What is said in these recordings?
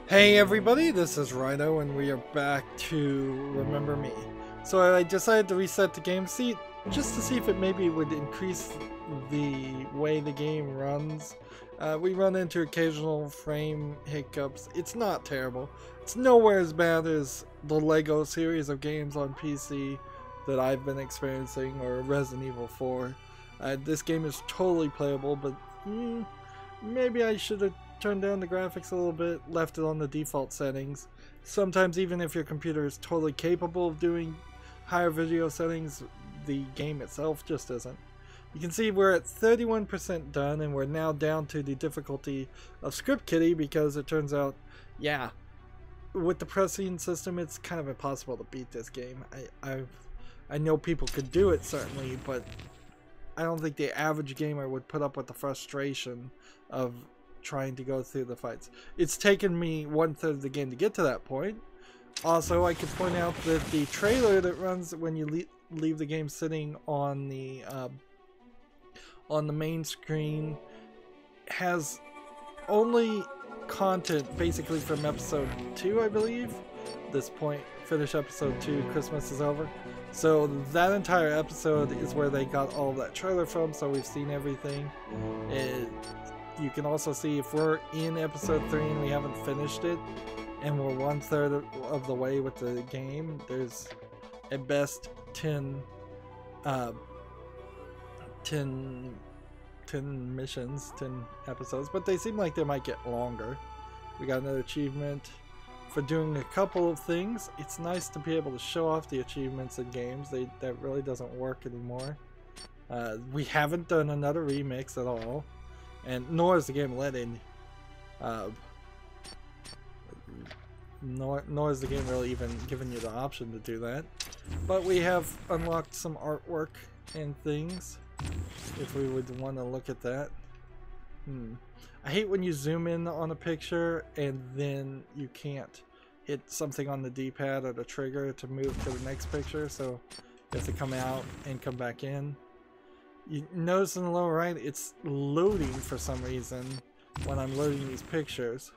Hey everybody, this is Rydo and we are back to Remember Me. So I decided to reset the game seat just to see if it maybe would increase the way the game runs. We run into occasional frame hiccups. It's not terrible. It's nowhere as bad as the Lego series of games on PC that I've been experiencing, or Resident Evil 4. This game is totally playable, but maybe I should have turned down the graphics a little bit, left it on the default settings. Sometimes even if your computer is totally capable of doing higher video settings, the game itself just isn't. You can see we're at 31% done, and we're now down to the difficulty of Script Kiddie because it turns out, yeah, with the pressing system it's kind of impossible to beat this game. I know people could do it certainly, but I don't think the average gamer would put up with the frustration of trying to go through the fights. It's taken me 1/3 of the game to get to that point. Also, I could point out that the trailer that runs when you leave the game sitting on the main screen has only content basically from episode 2, I believe. At this point, finish episode 2, Christmas is over. So that entire episode is where they got all of that trailer from, so we've seen everything. You can also see if we're in episode 3 and we haven't finished it, and we're 1/3 of the way with the game, there's at best 10 missions, 10 episodes, but they seem like they might get longer. We got another achievement for doing a couple of things. It's nice to be able to show off the achievements in games. That really doesn't work anymore. We haven't done another remix at all, and nor is the game letting. Nor is the game really even giving you the option to do that. But we have unlocked some artwork and things, if we would want to look at that. I hate when you zoom in on a picture and then you can't hit something on the D-pad or the trigger to move to the next picture, so you have to come out and come back in. You notice in the lower right, it's loading for some reason when I'm loading these pictures.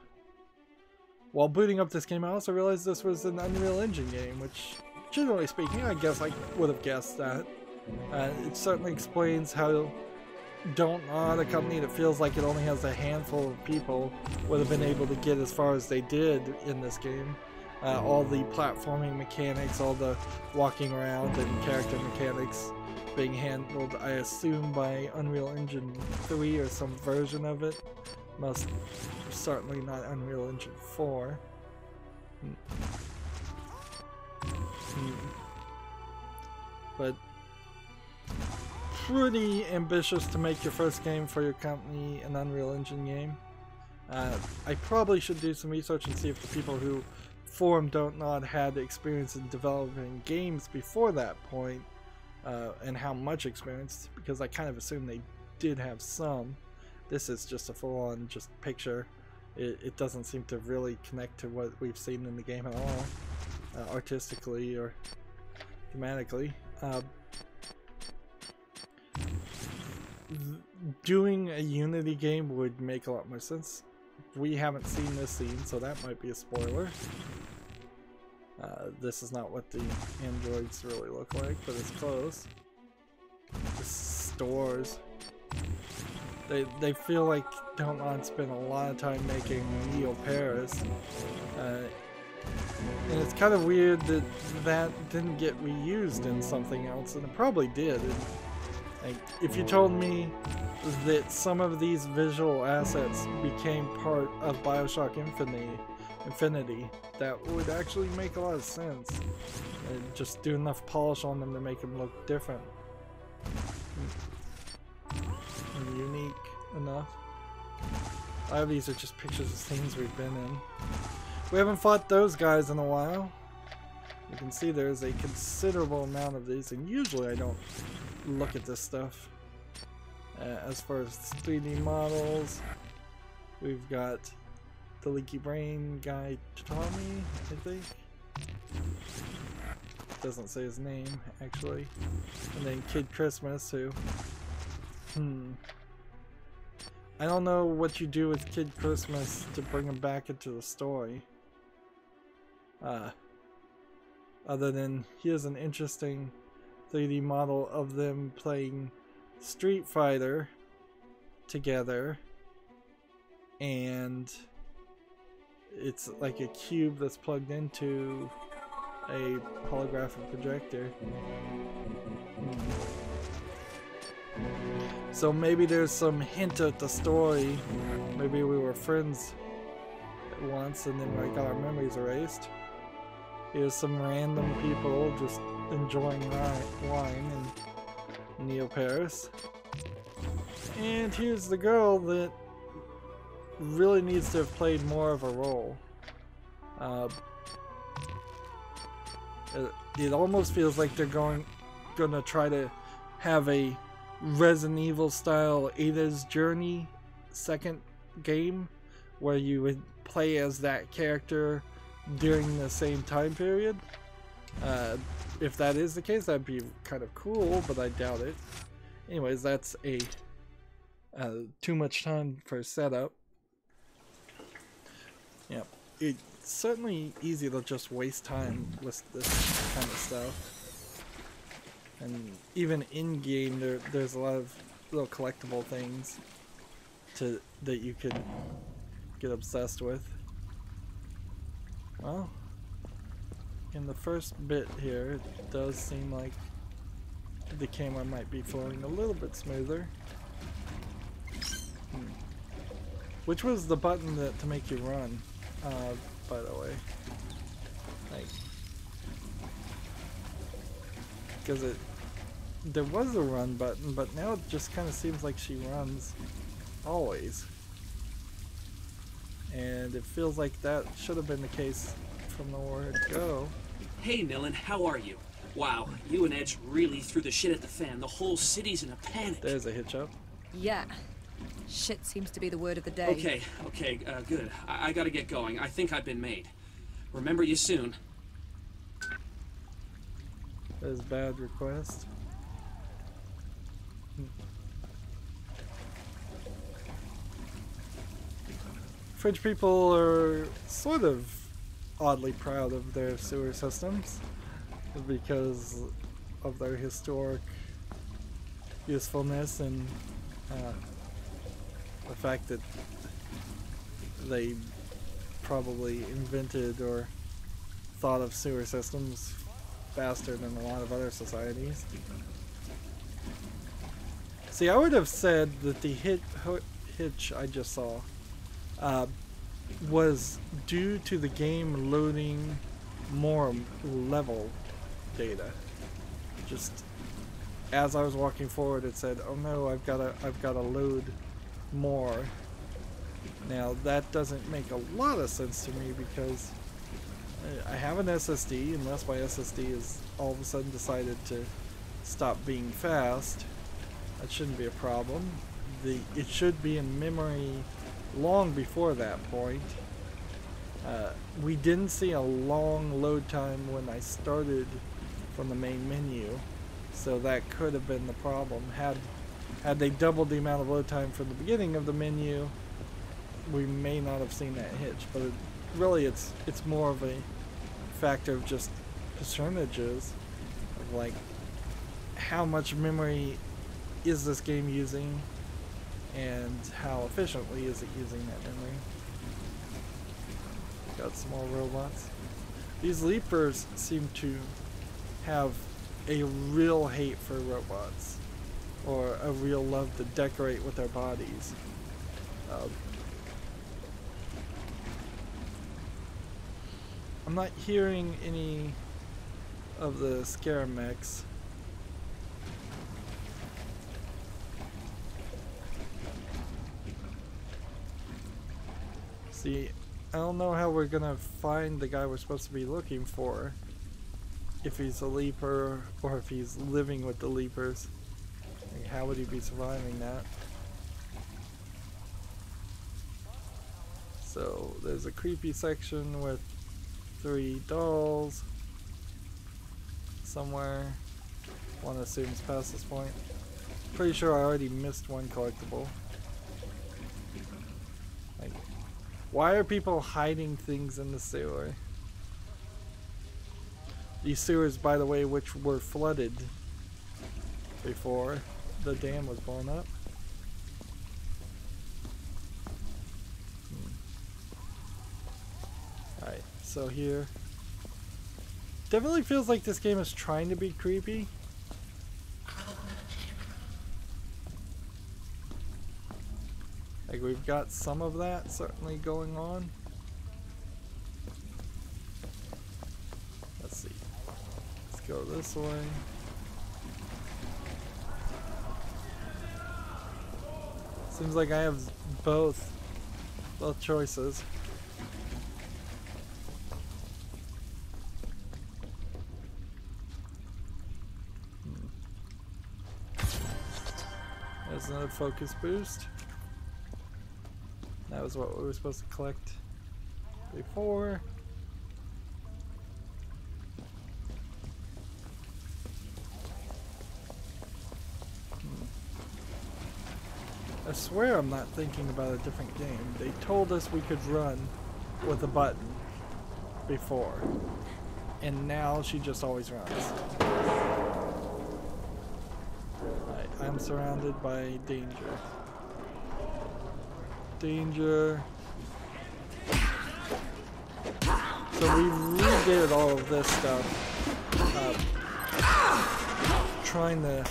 While booting up this game, I also realized this was an Unreal Engine game, which, generally speaking, I guess I would have guessed that. It certainly explains how Don't Nod, a company that feels like it only has a handful of people, would have been able to get as far as they did in this game. All the platforming mechanics, all the walking around and character mechanics being handled, I assume, by Unreal Engine 3 or some version of it. Most certainly not Unreal Engine 4. But pretty ambitious to make your first game for your company an Unreal Engine game. I probably should do some research and see if the people who formed Don't Nod had experience in developing games before that point, and how much experience, because I kind of assume they did have some. This is just a full-on just picture. It doesn't seem to really connect to what we've seen in the game at all, artistically or thematically. Doing a Unity game would make a lot more sense. We haven't seen this scene, so that might be a spoiler. This is not what the androids really look like, but it's close. The stores. They feel like Don't Nod spent a lot of time making Neo Paris. And it's kind of weird that that didn't get reused in something else, and it probably did. Like, if you told me that some of these visual assets became part of BioShock Infinity, that would actually make a lot of sense. And just do enough polish on them to make them look different and unique enough. A lot of these are just pictures of things we've been in. We haven't fought those guys in a while. You can see there's a considerable amount of these, and usually I don't look at this stuff. As far as 3D models, we've got the Leaky Brain guy, Tommy, I think. Doesn't say his name, actually. And then Kid Christmas, who... I don't know what you do with Kid Christmas to bring him back into the story. Other than here's an interesting 3D model of them playing Street Fighter together, and it's like a cube that's plugged into a holographic projector. So maybe there's some hint at the story. Maybe we were friends once and then we got our memories erased. Here's some random people just enjoying wine in Neo Paris. And here's the girl that really needs to have played more of a role. It almost feels like they're gonna try to have a Resident Evil style Ada's Journey second game where you would play as that character during the same time period. If that is the case, that'd be kind of cool, but I doubt it. Anyways, that's a too much time for setup. Yeah, it's certainly easy to just waste time with this kind of stuff. And even in game, there's a lot of little collectible things that you could get obsessed with. Well, in the first bit here, it does seem like the camera might be flowing a little bit smoother. Which was the button to make you run, by the way. Like, because there was a run button, but now it just kind of seems like she runs always. And it feels like that should have been the case from the word go. Hey Nilin, how are you? Wow, you and Edge really threw the shit at the fan. The whole city's in a panic. There's a hitch up. Yeah. Shit seems to be the word of the day. Okay, good. I gotta get going. I think I've been made. Remember you soon. There's bad request. French people are sort of oddly proud of their sewer systems because of their historic usefulness and the fact that they probably invented or thought of sewer systems faster than a lot of other societies. See, I would have said that the hitch I just saw was due to the game loading more level data. Just as I was walking forward, it said, "Oh no, I've got to load more." Now that doesn't make a lot of sense to me because I have an SSD. Unless my SSD is all of a sudden decided to stop being fast, that shouldn't be a problem. It should be in memory long before that point. We didn't see a long load time when I started from the main menu, so that could have been the problem. Had they doubled the amount of load time from the beginning of the menu, we may not have seen that hitch. But really, it's more of a factor of just percentages of like how much memory is this game using and how efficiently is it using that memory. Got some more robots. These leapers seem to have a real hate for robots, or a real love to decorate with their bodies. I'm not hearing any of the scare mechs. See, I don't know how we're gonna find the guy we're supposed to be looking for. If he's a leaper or if he's living with the leapers. Like, how would he be surviving that? So there's a creepy section with 3 dolls somewhere. One assumes past this point. Pretty sure I already missed one collectible. Why are people hiding things in the sewer? These sewers, by the way, which were flooded before the dam was blown up. Alright, so here. Definitely feels like this game is trying to be creepy. Like we've got some of that certainly going on. Let's see. Let's go this way. Seems like I have both choices. There's another focus boost. That was what we were supposed to collect before. I swear I'm not thinking about a different game. They told us we could run with a button before, and now she just always runs. I'm surrounded by danger. Danger. So we redid all of this stuff. Trying to...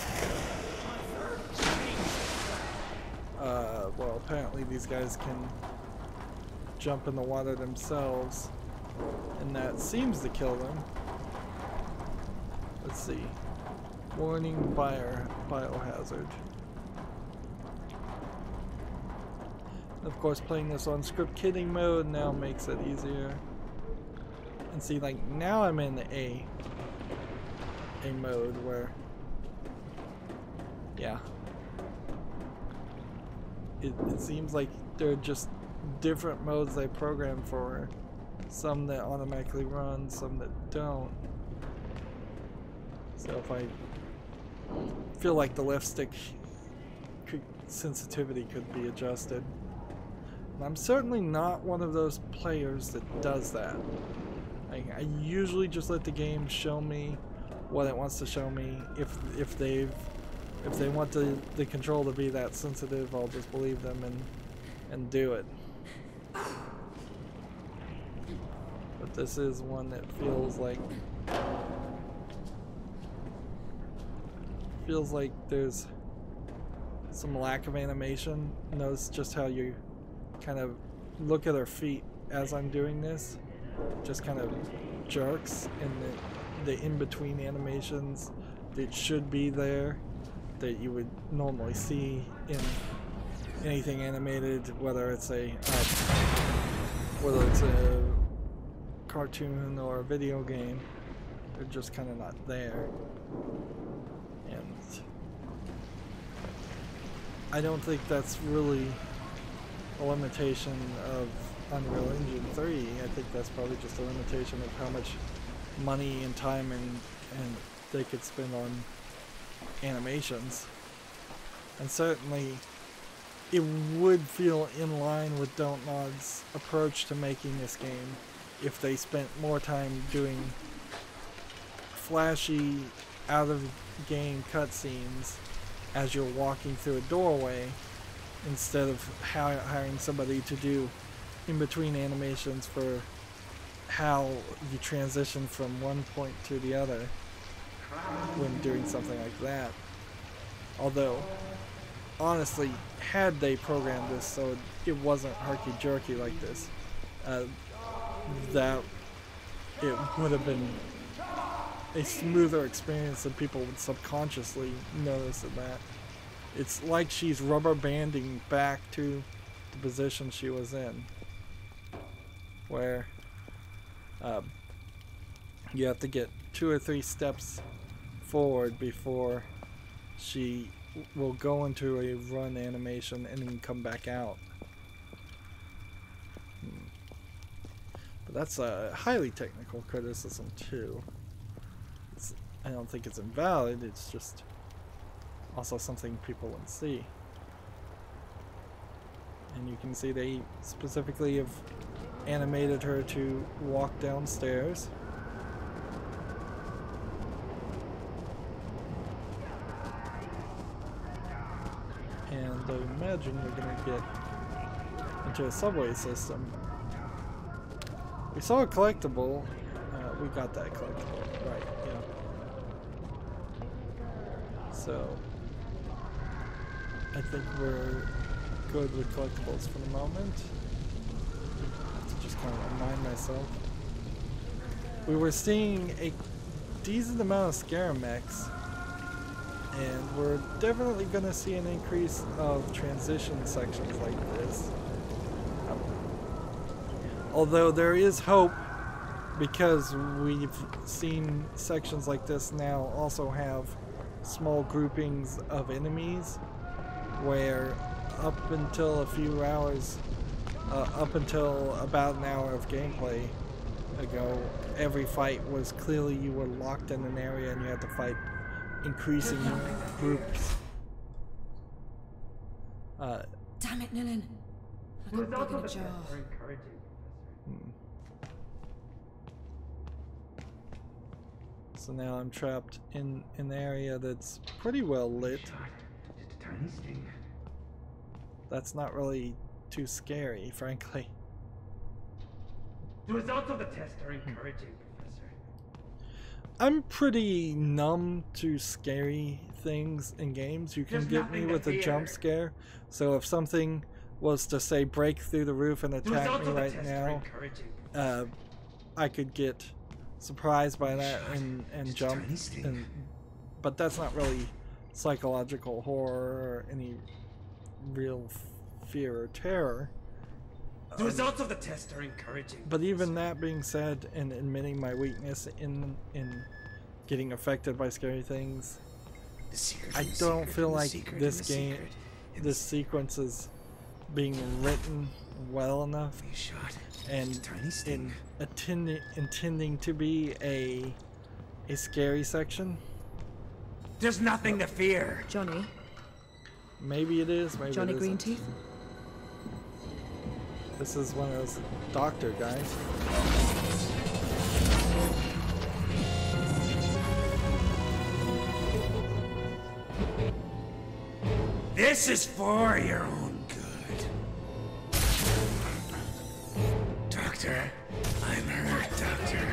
well, apparently these guys can jump in the water themselves, and that seems to kill them. Let's see. Warning biohazard. Of course, playing this on script kidding mode now makes it easier. And see, like, now I'm in a mode where, yeah, it seems like there are just different modes they program for. Some that automatically run, some that don't. So if I feel like the left stick sensitivity could be adjusted. And I'm certainly not one of those players that does that. I usually just let the game show me what it wants to show me. If they want the control to be that sensitive, I'll just believe them and do it. But this is one that feels like there's some lack of animation. Notice just how you kind of look at her feet as I'm doing this. Just kind of jerks, and the in-between animations that should be there that you would normally see in anything animated, whether it's a cartoon or a video game, they're just kind of not there. And I don't think that's really a limitation of Unreal Engine 3. I think that's probably just a limitation of how much money and time and they could spend on animations. And certainly it would feel in line with Dontnod's approach to making this game if they spent more time doing flashy out of game cutscenes as you're walking through a doorway, instead of hiring somebody to do in-between animations for how you transition from one point to the other when doing something like that. Although, honestly, had they programmed this so it wasn't herky-jerky like this, that it would have been a smoother experience and people would subconsciously notice that. It's like she's rubber banding back to the position she was in, where you have to get 2 or 3 steps forward before she will go into a run animation and then come back out. But that's a highly technical criticism too. I don't think it's invalid, it's just also something people wouldn't see. And you can see they specifically have animated her to walk downstairs. And I imagine we're gonna get into a subway system. We saw a collectible. We got that collectible, right? Yeah. So I think we're good with collectibles for the moment. To just kind of remind myself, we were seeing a decent amount of scare mechs. And we're definitely going to see an increase of transition sections like this. Although there is hope, because we've seen sections like this now also have small groupings of enemies, where up until a few hours, up until about an hour of gameplay ago, every fight was clearly you were locked in an area and you had to fight increasing groups. Damn it, Nilin. Like a bug in a jar. So now I'm trapped in an area that's pretty well lit. That's not really too scary, frankly. The results of the test are encouraging, Professor. I'm pretty numb to scary things in games. You can get me with a jump scare. So if something was to say break through the roof and attack me right now, I could get surprised by that and jump. But that's not really psychological horror or any real fear or terror. The results of the test are encouraging. But even that being said, and admitting my weakness in getting affected by scary things, I don't feel like this sequence is being written well enough and intending to be a scary section. There's nothing to fear. Johnny. Maybe it is. Maybe Johnny it isn't. Greenteeth. This is one of those doctor guys. This is for your own good. Doctor, I'm hurt, Doctor.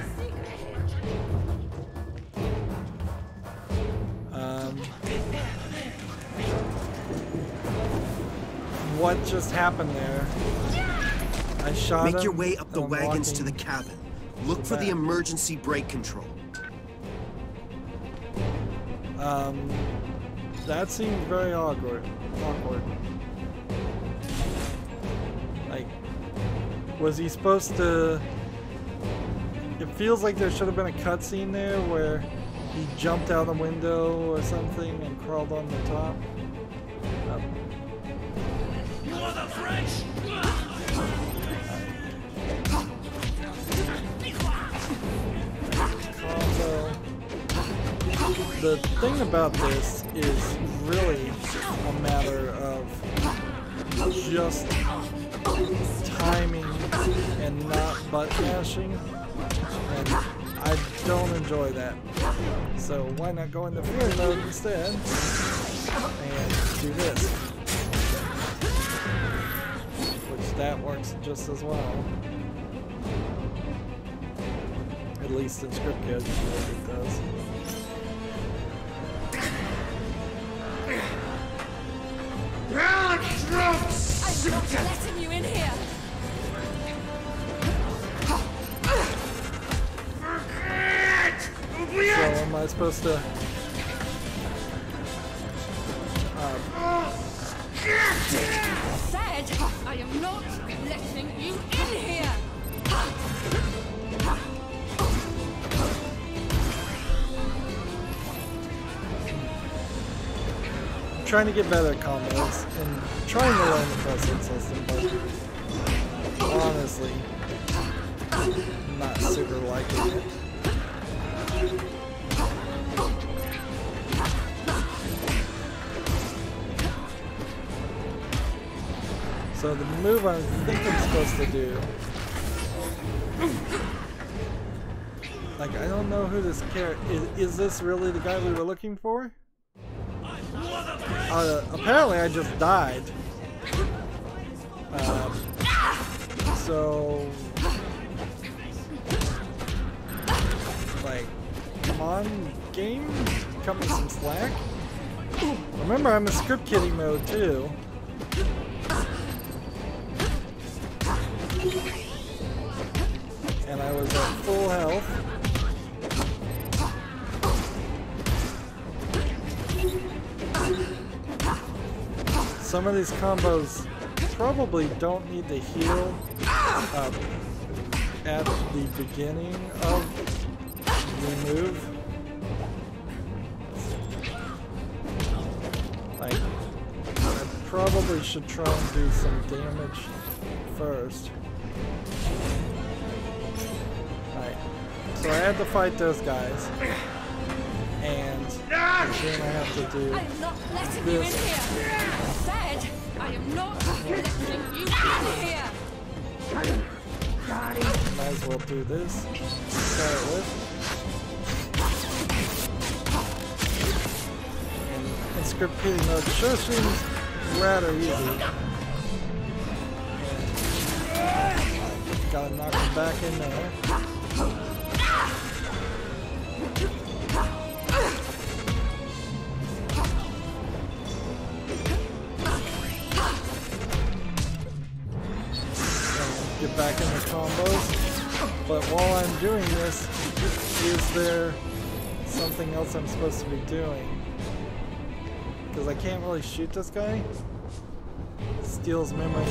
What just happened there? I shot him. Make your way up the wagons to the cabin. Look for the emergency brake control. That seemed very awkward. Like, was he supposed to... It feels like there should have been a cutscene there where he jumped out the window or something and crawled on the top. You are the French! The thing about this is really a matter of just timing and not butt mashing, and I don't enjoy that. So why not go into fear mode instead and do this, which that works just as well. At least in script code, it does. I'm not letting you in here. So am I supposed to... Said I am not letting you in here. Trying to get better at combos and trying to learn the pressing system, but honestly, not super liking it. So the move I think I'm supposed to do, like, I don't know who this character is. This really the guy we were looking for? Apparently I just died. So, like, come on, game, cut me some slack. Remember, I'm in script kidding mode too. And I was at full health. Some of these combos probably don't need to heal at the beginning of the move. Like, I probably should try and do some damage first. Alright, so I had to fight those guys. And then I have to do I am not letting this. you in here. I said, I am not letting you in here. Might as well do this to start with. And in script kidding mode sure seems rather easy. And gotta knock him back in there. Get back in the combos, but while I'm doing this, is there something else I'm supposed to be doing? Because I can't really shoot this guy. Steals memory.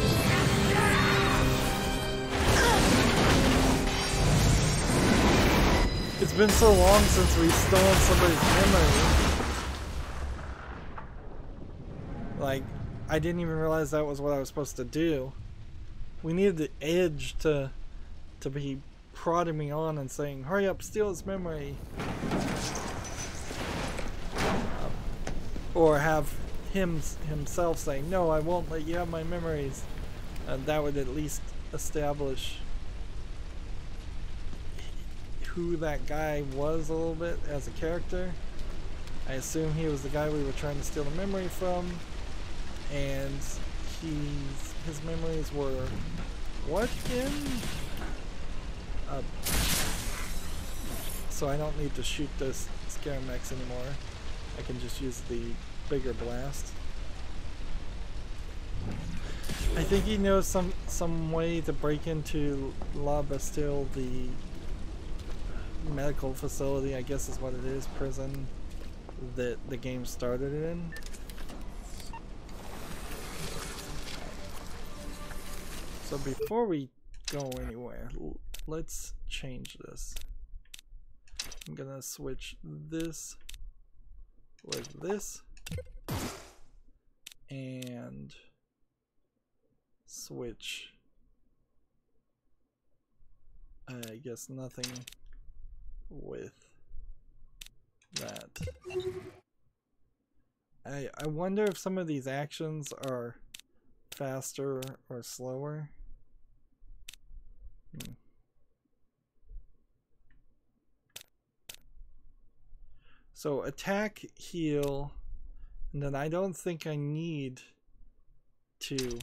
It's been so long since we've stolen somebody's memory. Like, I didn't even realize that was what I was supposed to do. We needed the edge to be prodding me on and saying, hurry up, steal his memory. Or have himself saying, no, I won't let you have my memories. That would at least establish who that guy was a little bit as a character. I assume he was the guy we were trying to steal the memory from. And his memories were what again? So I don't need to shoot those Scaramechs anymore. I can just use the bigger blast. I think he knows some way to break into La Bastille, the medical facility, I guess is what it is, prison that the game started in. So before we go anywhere, let's change this. I'm gonna switch this with this and switch, I guess, nothing with that. I wonder if some of these actions are faster or slower. So attack, heal, and then I don't think I need to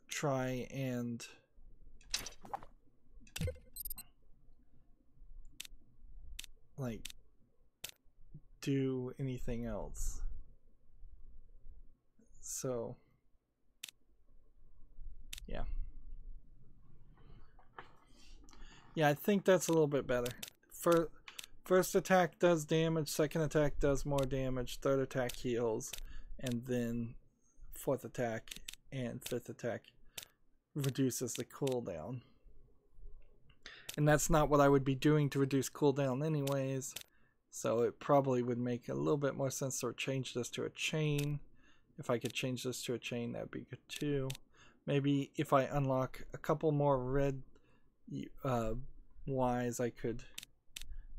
try and like do anything else. So yeah, I think that's a little bit better. First attack does damage, second attack does more damage, third attack heals, and then fourth attack and fifth attack reduces the cooldown. And that's not what I would be doing to reduce cooldown anyways, so it probably would make a little bit more sense to change this to a chain. If I could change this to a chain, that'd be good too. Maybe if I unlock a couple more red Ys, I could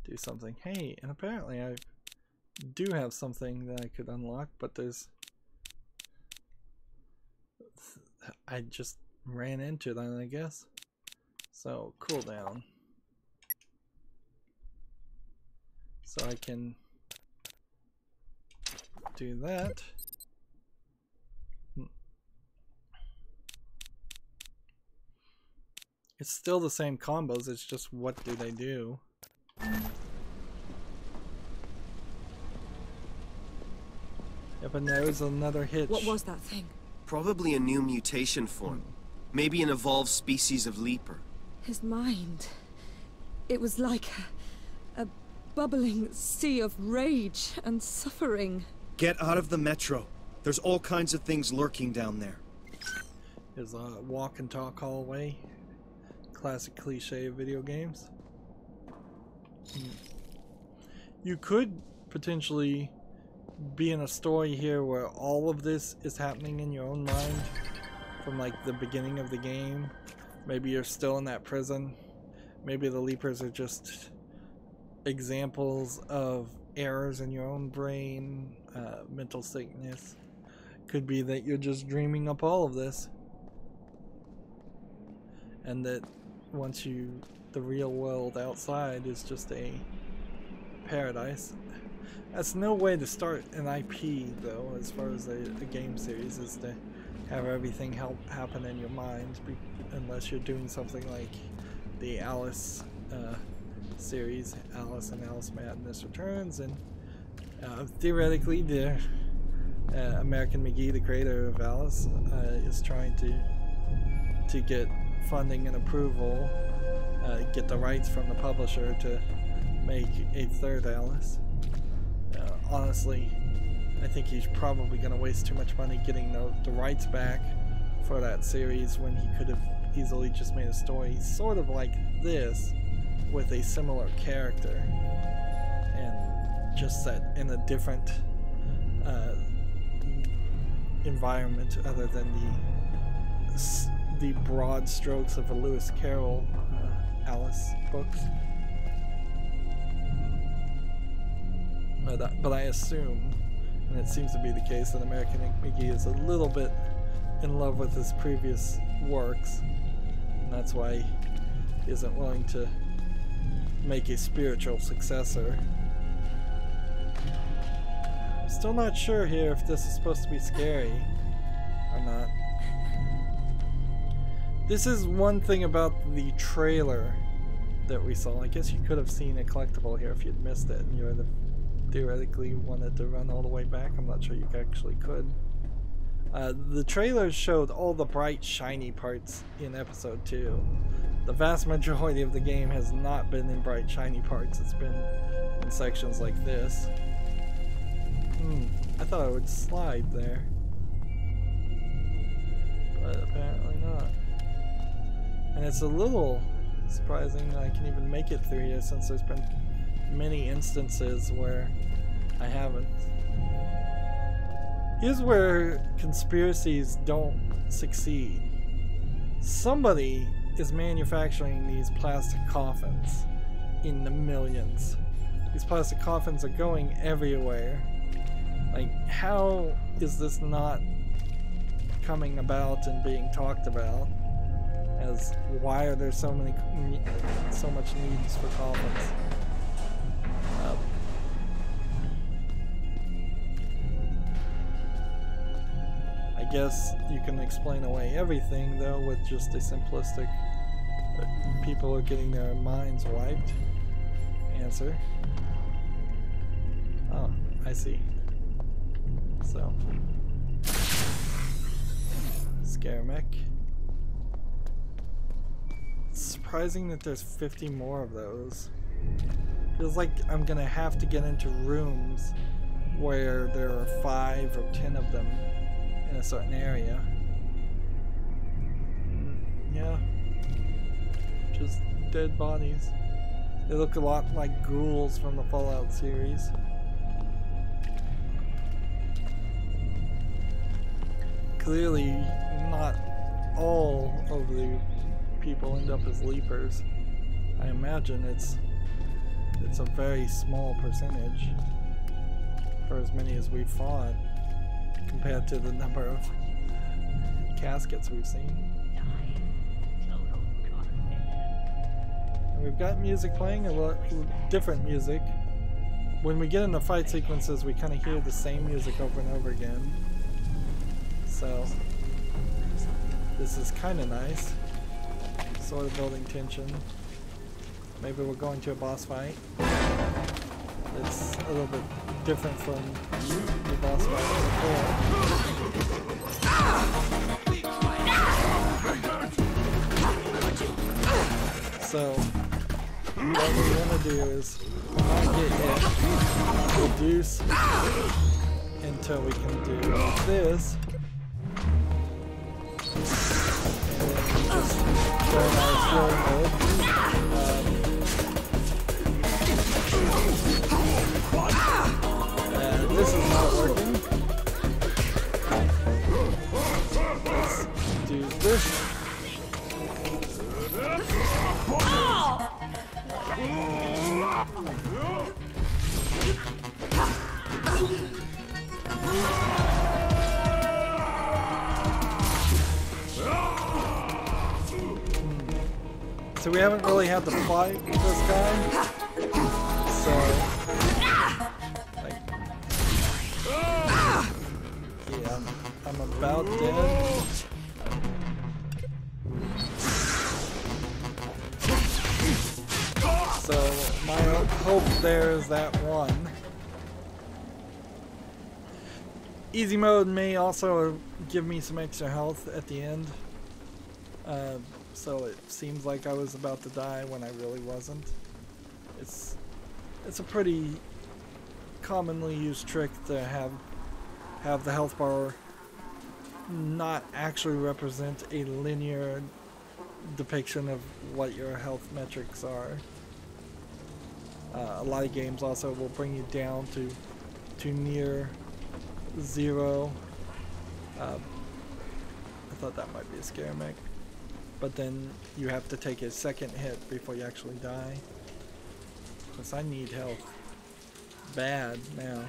do something. Hey, and apparently I do have something that I could unlock, but there's I just ran into them, I guess. So, cooldown. So I can do that. It's still the same combos, it's just what do they do. Yeah, but there's another hitch. What was that thing? Probably a new mutation form. Maybe an evolved species of leaper. His mind. It was like a bubbling sea of rage and suffering. Get out of the metro. There's all kinds of things lurking down there. There's a walk and talk hallway. Classic cliche of video games. You could potentially be in a story here where all of this is happening in your own mind from like the beginning of the game. Maybe you're still in that prison. Maybe the Leapers are just examples of errors in your own brain, mental sickness. Could be that you're just dreaming up all of this, and that once the real world outside is just a paradise. That's no way to start an IP though, as far as a game series, is to have everything happen in your mind, unless you're doing something like the Alice series, Alice and Alice Madness Returns, and theoretically the American McGee, the creator of Alice, is trying to get funding and approval, get the rights from the publisher to make a third Alice. Honestly, I think he's probably going to waste too much money getting the rights back for that series when he could have easily just made a story sort of like this with a similar character and just set in a different environment other than the broad strokes of a Lewis Carroll Alice books. But I assume, and it seems to be the case, that American McGee is a little bit in love with his previous works, and that's why he isn't willing to make a spiritual successor. I'm still not sure here if this is supposed to be scary or not. This is one thing about the trailer that we saw. I guess you could have seen a collectible here if you'd missed it and you would have theoretically wanted to run all the way back. I'm not sure you actually could. The trailer showed all the bright, shiny parts in episode 2. The vast majority of the game has not been in bright, shiny parts. It's been in sections like this. I thought it would slide there, but apparently not. And it's a little surprising that I can even make it through here, since there's been many instances where I haven't. Here's where conspiracies don't succeed. Somebody is manufacturing these plastic coffins in the millions. These plastic coffins are going everywhere. Like, how is this not coming about and being talked about? As why are there so much needs for coffins? I guess you can explain away everything though with just a simplistic people are getting their minds wiped answer. Oh, I see. So Scaramech. It's surprising that there's 50 more of those. Feels like I'm gonna have to get into rooms where there are 5 or 10 of them in a certain area. Yeah. Just dead bodies. They look a lot like ghouls from the Fallout series. Clearly, not all of the people end up as Leapers. I imagine it's a very small percentage for as many as we've fought, compared to the number of caskets we've seen. And we've got music playing, a lot different music. When we get into fight sequences, we kind of hear the same music over and over again. So this is kind of nice. Sort of building tension. Maybe we're going to a boss fight. It's a little bit different from the boss fight before. So what we want to do is not get hit, reduce until we can do this. And then just go in our slow mode. This is not working. Let's do this. So we haven't really had to fight with this guy. So yeah, I'm about dead. So my hope there is that one. Easy mode may also give me some extra health at the end. So it seems like I was about to die when I really wasn't. It's a pretty commonly used trick to have the health bar not actually represent a linear depiction of what your health metrics are. A lot of games also will bring you down to near zero. I thought that might be a scare mech. But then you have to take a second hit before you actually die. Because I need health bad now.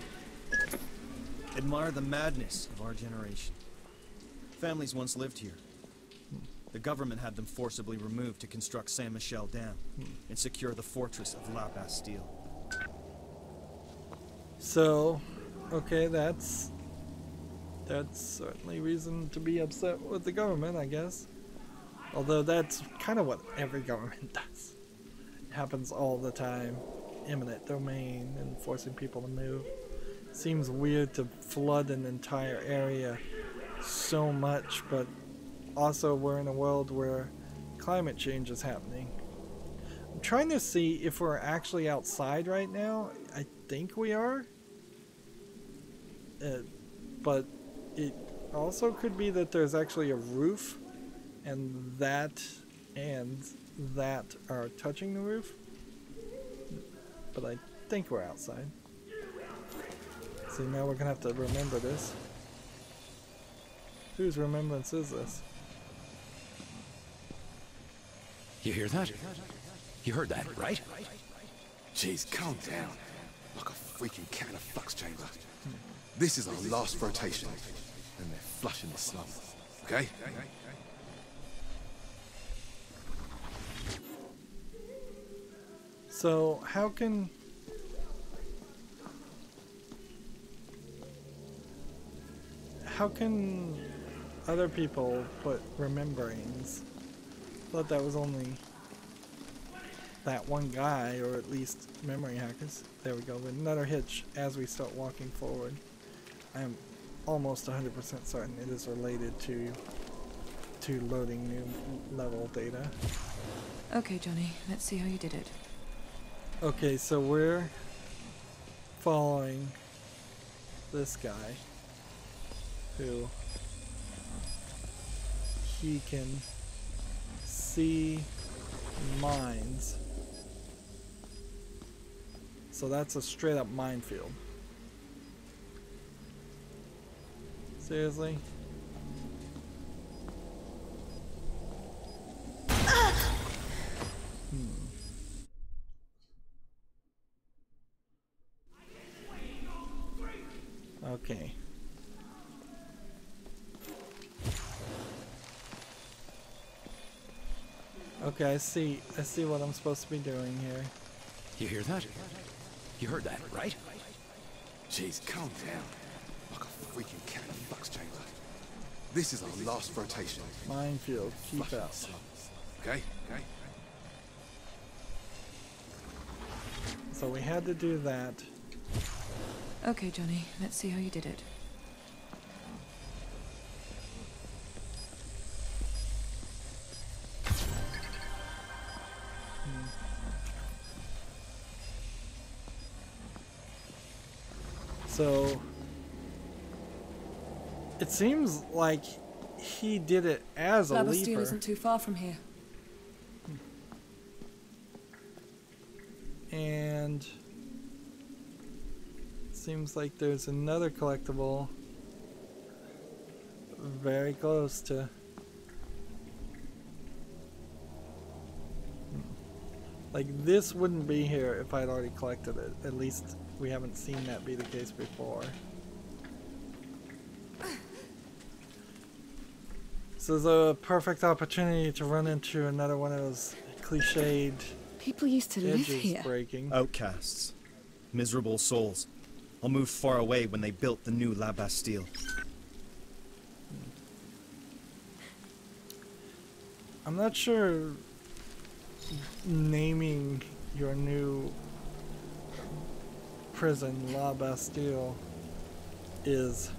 Admire the madness of our generation. Families once lived here. The government had them forcibly removed to construct Saint Michel Dam and secure the fortress of La Bastille. So, okay, that's certainly reason to be upset with the government, I guess. Although that's kind of what every government does. It happens all the time. Eminent domain and forcing people to move. Seems weird to flood an entire area so much, but also we're in a world where climate change is happening. I'm trying to see if we're actually outside right now. I think we are. But it also could be that there's actually a roof and that are touching the roof. But I think we're outside. See, now we're gonna have to remember this. Whose remembrance is this? You hear that? You heard that, right? Jeez, calm down. Like a freaking cat in a flux chamber. This is our last rotation, and they're flushing the slum. Okay? So, how can other people put rememberings? I thought that was only that one guy, or at least memory hackers. There we go, another hitch as we start walking forward. I am almost 100% certain it is related to loading new level data. Okay, Johnny, let's see how you did it. Okay, so we're following this guy who he can see mines. So that's a straight up minefield. Seriously? Okay. Okay, I see what I'm supposed to be doing here. You hear that? You heard that, right? Jeez, calm down. Like a freaking cat in a flux chamber. This is our last rotation. Minefield, keep Flushing out. the slums. Okay? Okay? So we had to do that. Okay, Johnny, let's see how you did it. So it seems like he did it as a Lava Steel leaper. isn't too far from here. And it seems like there's another collectible very close to. Like, this wouldn't be here if I'd already collected it. At least we haven't seen that be the case before. This is a perfect opportunity to run into another one of those cliched People used to live edges here. breaking. Outcasts. Miserable souls. All moved far away when they built the new La Bastille. I'm not sure naming your new prison La Bastille is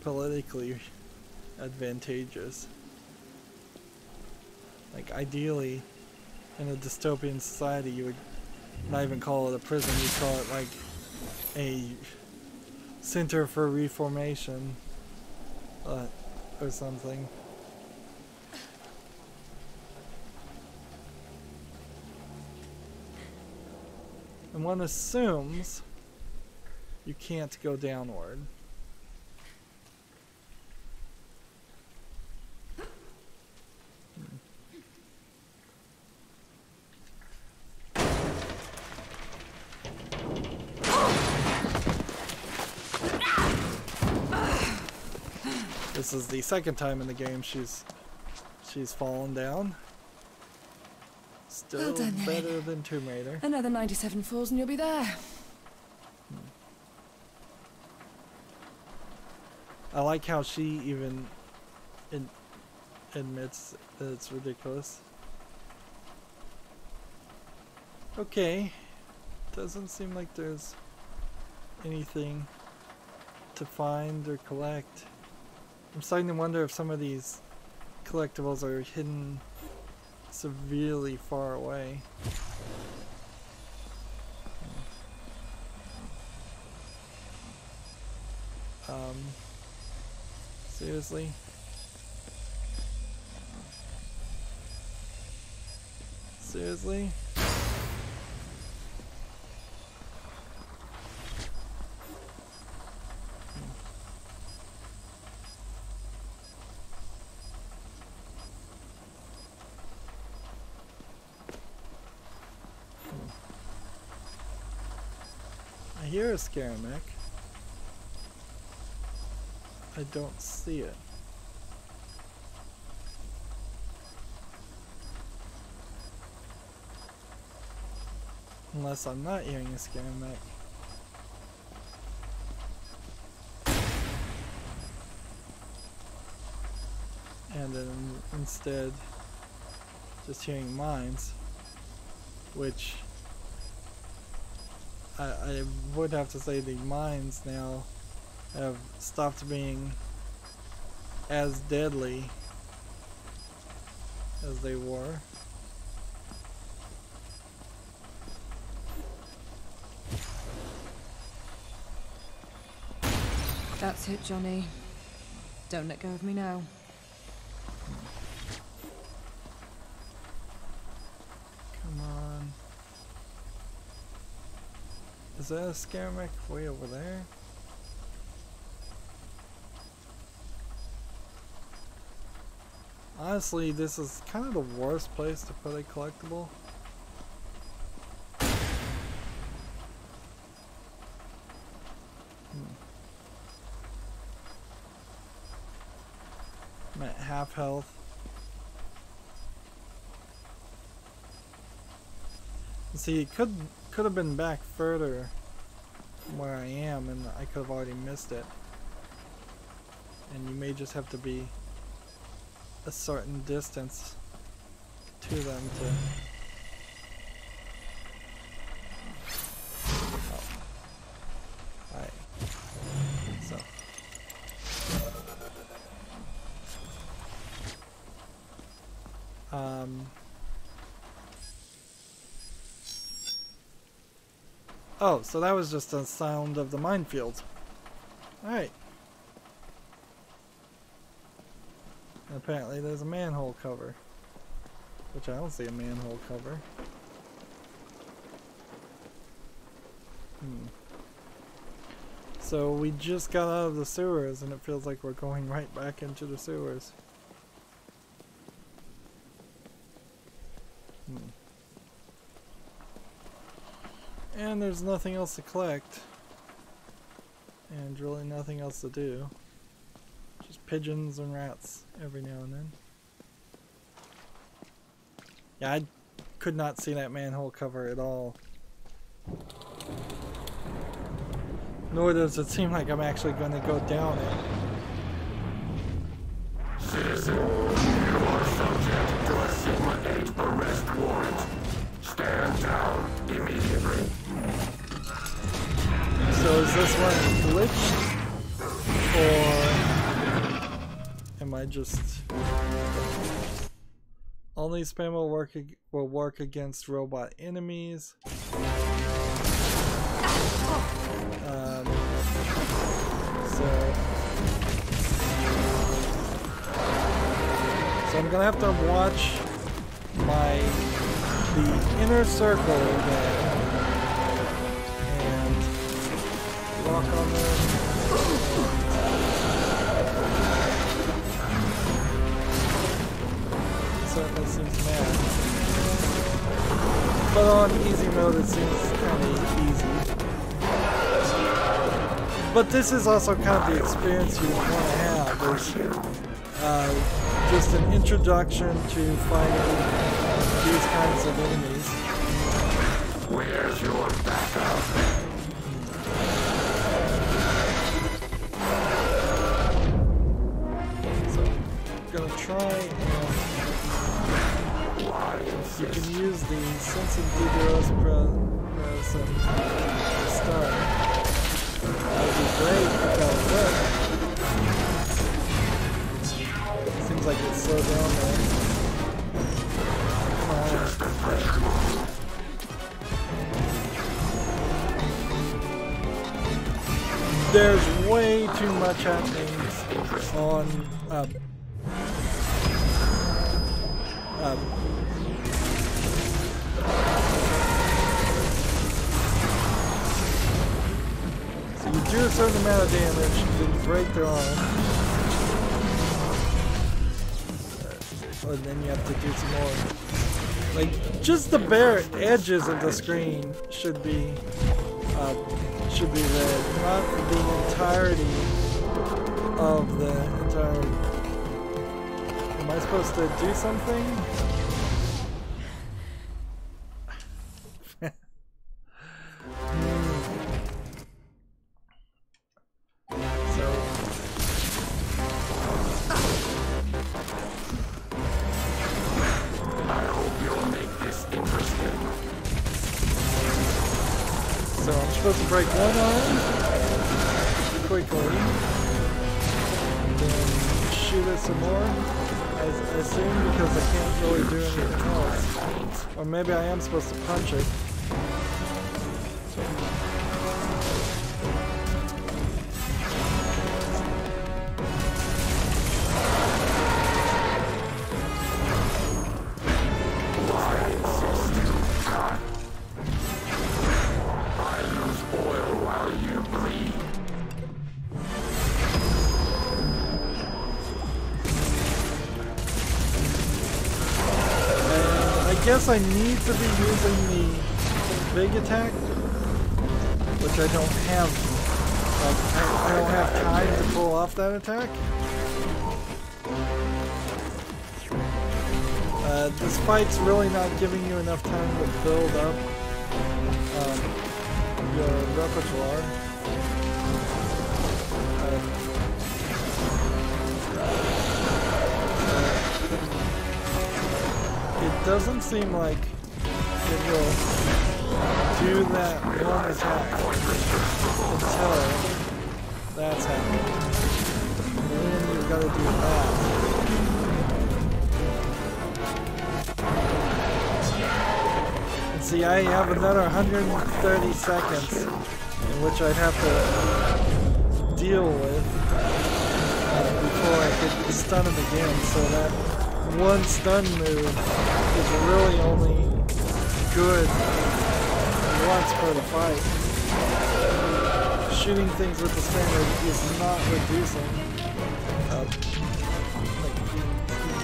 politically advantageous. Like, ideally, in a dystopian society, you would not even call it a prison, you'd call it like a center for reformation or something. And one assumes you can't go downward. This is the second time in the game she's fallen down. Still Well done, better Nilin. than Tomb Raider. Another 97 falls and you'll be there. I like how she even admits that it's ridiculous. Okay, doesn't seem like there's anything to find or collect. I'm starting to wonder if some of these collectibles are hidden severely far away. Seriously? Seriously? I hear a Scaramec. I don't see it. Unless I'm not hearing a Scaramec. And then instead just hearing mines, which I would have to say the mines now have stopped being as deadly as they were. That's it, Johnny. Don't let go of me now. Come on. Is that a Scaramec way over there? Honestly, this is kind of the worst place to put a collectible. I'm at half health. See, it could have been back further from where I am, and I could have already missed it. And you may just have to be a certain distance to them to... Oh. Alright. So. Oh, so that was just a sound of the minefield. Alright. Apparently there's a manhole cover. Which I don't see a manhole cover. So we just got out of the sewers and it feels like we're going right back into the sewers. And there's nothing else to collect. And really nothing else to do. Just pigeons and rats every now and then. Yeah, I could not see that manhole cover at all. Nor does it seem like I'm actually going to go down it. Citizen, you are subject to a Sigma 8 arrest warrant. Stand down immediately. So is this one glitched? Or am I just... Only spam will work against robot enemies. So I'm gonna have to watch the inner circle there and walk on them. Certainly seems mad. But on easy mode it seems kind of easy. But this is also kind of the experience you want to have. There's just an introduction to fighting these kinds of enemies. Where's your backup? So I'm gonna try and you can use the sensitive press and stun. That would be great if that would work. Seems like it's slowed down there. There's way too much happening on so you do a certain amount of damage, then you break their arm, and then you have to do some more. Like, just the bare edges of the screen should be red, not the entirety of the entire... Am I supposed to do something? So I'm supposed to break one arm quickly, and then shoot it some more, I assume, because I can't really do anything else. Or maybe I am supposed to punch it. I guess I need to be using the big attack, which I don't have. I don't have time to pull off that attack. This fight's really not giving you enough time to build up your repertoire. It doesn't seem like it will do that one attack until that's happening. And then you've got to do that. And see, I have another 130 seconds in which I'd have to deal with before I could stun him again, so that one stun move is really only good once per the fight. Shooting things with the standard is not reducing.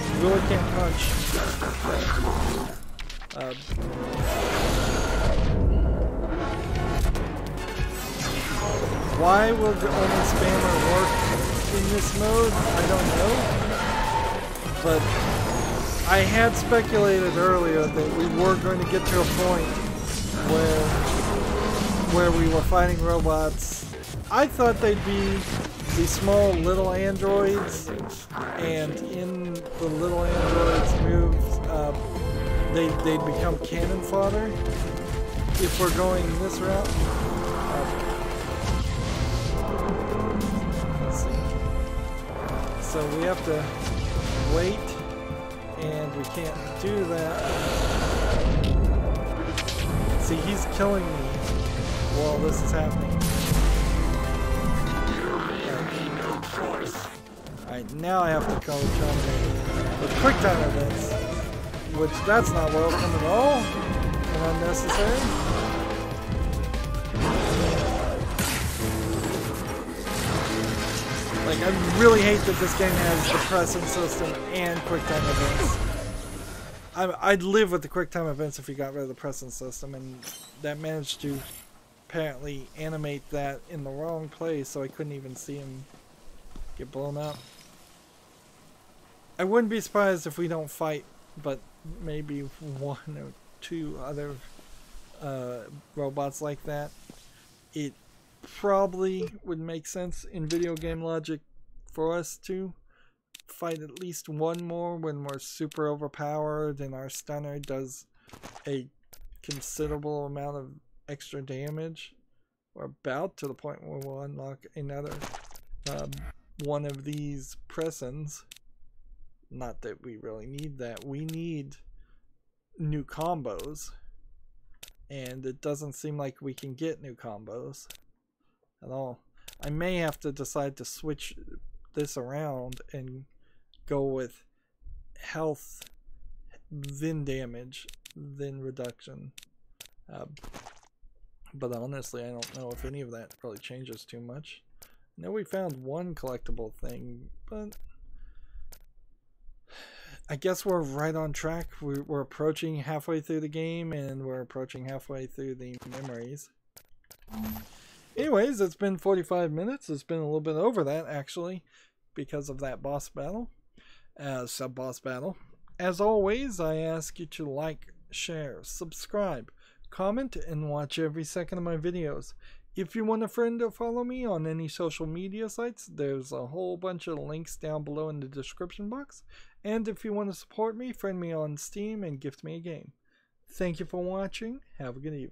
You really can't punch. Why will the only spammer work in this mode? I don't know. But I had speculated earlier that we were going to get to a point where we were fighting robots. I thought they'd be these small little androids, and in the little androids' moves, they'd become cannon fodder if we're going this route. Let's see. So we have to wait. And we can't do that. See, he's killing me while this is happening. Alright, now I have to go with quick time events, which that's not welcome at all, and unnecessary. Like, I really hate that this game has the pressing system and quick time events. I'd live with the quick time events if you got rid of the pressing system, and that managed to apparently animate that in the wrong place, so I couldn't even see him get blown up. I wouldn't be surprised if we don't fight, but maybe one or two other robots like that. It probably would make sense in video game logic for us to fight at least one more when we're super overpowered and our stunner does a considerable amount of extra damage. We're about to the point where we'll unlock another one of these pressons. Not that we really need that. We need new combos, and it doesn't seem like we can get new combos at all. I may have to decide to switch this around and go with health, then damage, then reduction. But honestly, I don't know if any of that really changes too much. I know we found one collectible thing, but I guess we're right on track. We're approaching halfway through the game, and we're approaching halfway through the memories. Anyways, it's been 45 minutes. It's been a little bit over that, actually, because of that boss battle. Sub-boss battle. As always, I ask you to like, share, subscribe, comment, and watch every second of my videos. If you want a friend to follow me on any social media sites, there's a whole bunch of links down below in the description box. And if you want to support me, friend me on Steam and gift me a game. Thank you for watching. Have a good evening.